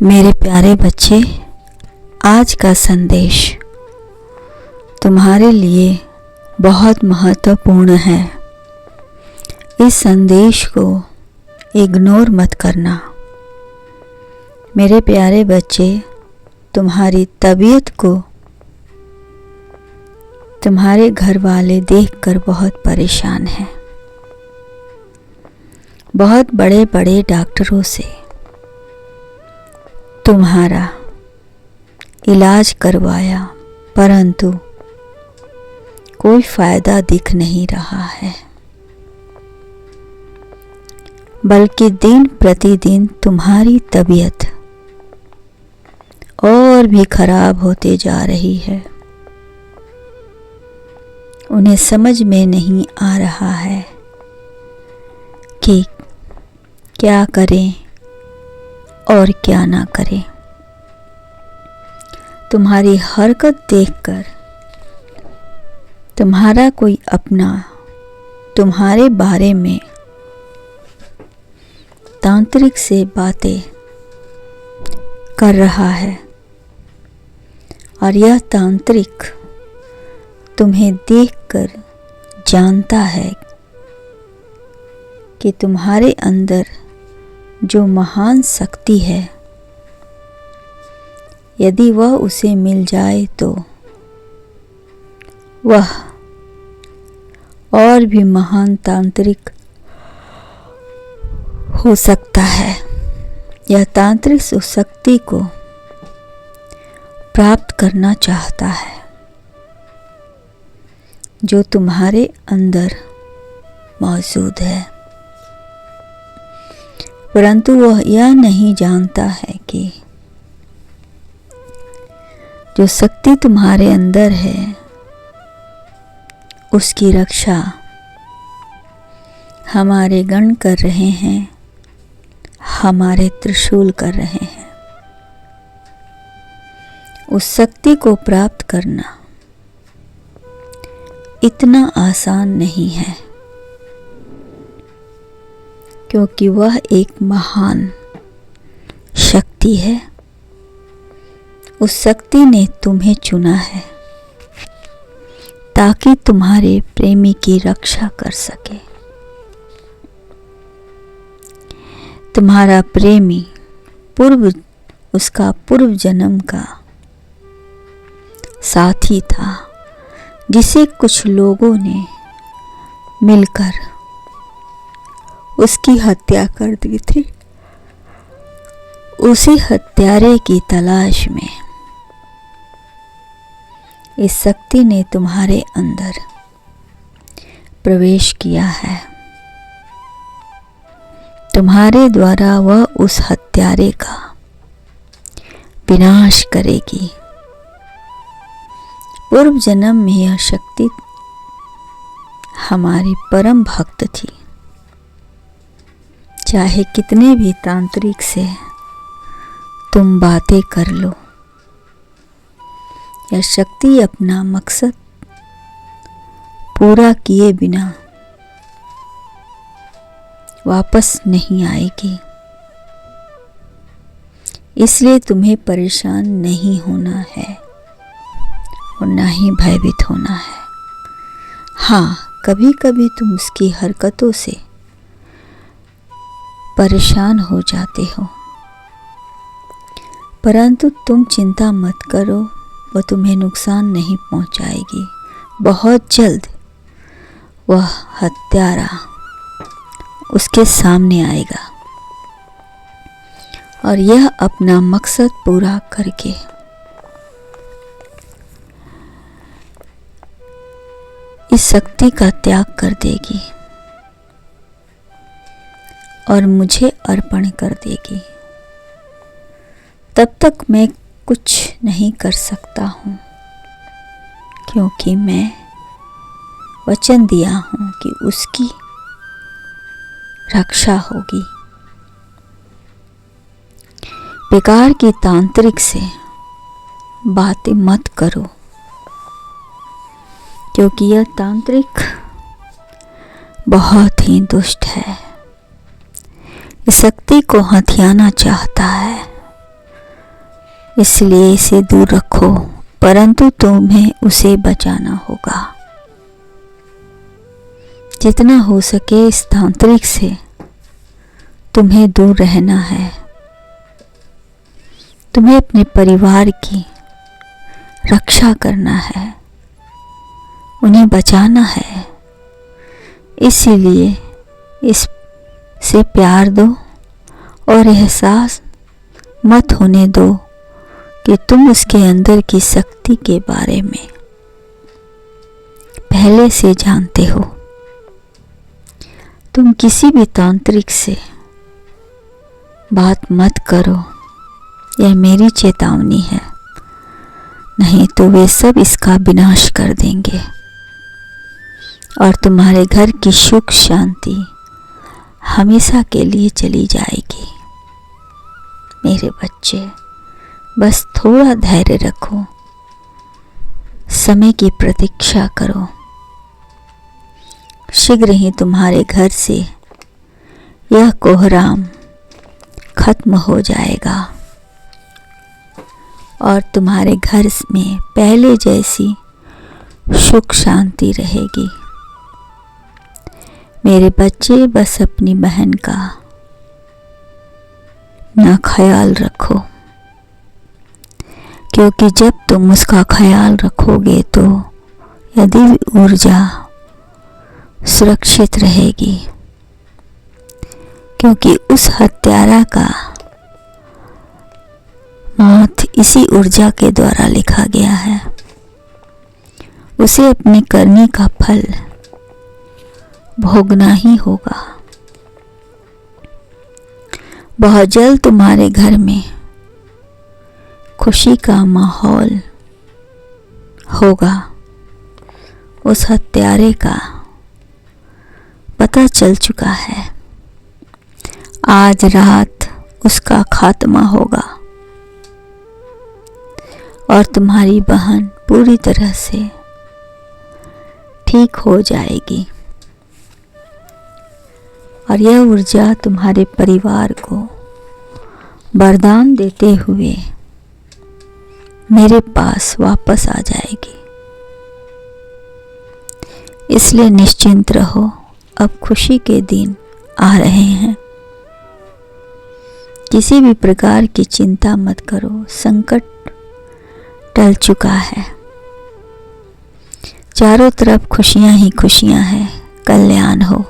मेरे प्यारे बच्चे, आज का संदेश तुम्हारे लिए बहुत महत्वपूर्ण है। इस संदेश को इग्नोर मत करना। मेरे प्यारे बच्चे, तुम्हारी तबीयत को तुम्हारे घर वाले देखकर बहुत परेशान हैं। बहुत बड़े बड़े डॉक्टरों से तुम्हारा इलाज करवाया, परंतु कोई फायदा दिख नहीं रहा है, बल्कि दिन प्रतिदिन तुम्हारी तबीयत और भी खराब होते जा रही है। उन्हें समझ में नहीं आ रहा है कि क्या करें और क्या ना करें। तुम्हारी हरकत देखकर तुम्हारा कोई अपना तुम्हारे बारे में तांत्रिक से बातें कर रहा है, और यह तांत्रिक तुम्हें देखकर जानता है कि तुम्हारे अंदर जो महान शक्ति है, यदि वह उसे मिल जाए तो वह और भी महान तांत्रिक हो सकता है। यह तांत्रिक उस शक्ति को प्राप्त करना चाहता है जो तुम्हारे अंदर मौजूद है, परंतु वह यह नहीं जानता है कि जो शक्ति तुम्हारे अंदर है उसकी रक्षा हमारे गण कर रहे हैं, हमारे त्रिशूल कर रहे हैं। उस शक्ति को प्राप्त करना इतना आसान नहीं है, क्योंकि वह एक महान शक्ति है। उस शक्ति ने तुम्हें चुना है ताकि तुम्हारे प्रेमी की रक्षा कर सके। तुम्हारा प्रेमी उसका पूर्व जन्म का साथी था, जिसे कुछ लोगों ने मिलकर उसकी हत्या कर दी थी। उसी हत्यारे की तलाश में इस शक्ति ने तुम्हारे अंदर प्रवेश किया है। तुम्हारे द्वारा वह उस हत्यारे का विनाश करेगी। पूर्व जन्म में यह शक्ति हमारी परम भक्त थी। चाहे कितने भी तांत्रिक से तुम बातें कर लो, यह शक्ति अपना मकसद पूरा किए बिना वापस नहीं आएगी। इसलिए तुम्हें परेशान नहीं होना है और ना ही भयभीत होना है। हाँ, कभी कभी तुम उसकी हरकतों से परेशान हो जाते हो, परंतु तुम चिंता मत करो, वह तुम्हें नुकसान नहीं पहुंचाएगी। बहुत जल्द वह हत्यारा उसके सामने आएगा और यह अपना मकसद पूरा करके इस शक्ति का त्याग कर देगी और मुझे अर्पण कर देगी। तब तक मैं कुछ नहीं कर सकता हूँ, क्योंकि मैं वचन दिया हूँ कि उसकी रक्षा होगी। बेकार की तांत्रिक से बातें मत करो, क्योंकि यह तांत्रिक बहुत ही दुष्ट है। इस शक्ति को हथियाना चाहता है, इसलिए इसे दूर रखो, परंतु तुम्हें उसे बचाना होगा। जितना हो सके इस तांत्रिक से तुम्हें दूर रहना है। तुम्हें अपने परिवार की रक्षा करना है, उन्हें बचाना है। इसीलिए इससे प्यार दो और एहसास मत होने दो कि तुम उसके अंदर की शक्ति के बारे में पहले से जानते हो। तुम किसी भी तांत्रिक से बात मत करो, यह मेरी चेतावनी है, नहीं तो वे सब इसका विनाश कर देंगे और तुम्हारे घर की सुख शांति हमेशा के लिए चली जाएगी। मेरे बच्चे, बस थोड़ा धैर्य रखो, समय की प्रतीक्षा करो। शीघ्र ही तुम्हारे घर से यह कोहराम खत्म हो जाएगा और तुम्हारे घर में पहले जैसी सुख शांति रहेगी। मेरे बच्चे, बस अपनी बहन का ना ख्याल रखो, क्योंकि जब तुम उसका ख्याल रखोगे तो यदि ऊर्जा सुरक्षित रहेगी, क्योंकि उस हत्यारा का मौत इसी ऊर्जा के द्वारा लिखा गया है। उसे अपनी करनी का फल भोगना ही होगा। बहुत जल्द तुम्हारे घर में खुशी का माहौल होगा। उस हत्यारे का पता चल चुका है। आज रात उसका खात्मा होगा और तुम्हारी बहन पूरी तरह से ठीक हो जाएगी और यह ऊर्जा तुम्हारे परिवार को वरदान देते हुए मेरे पास वापस आ जाएगी। इसलिए निश्चिंत रहो, अब खुशी के दिन आ रहे हैं। किसी भी प्रकार की चिंता मत करो, संकट टल चुका है। चारों तरफ खुशियां ही खुशियां हैं। कल्याण हो।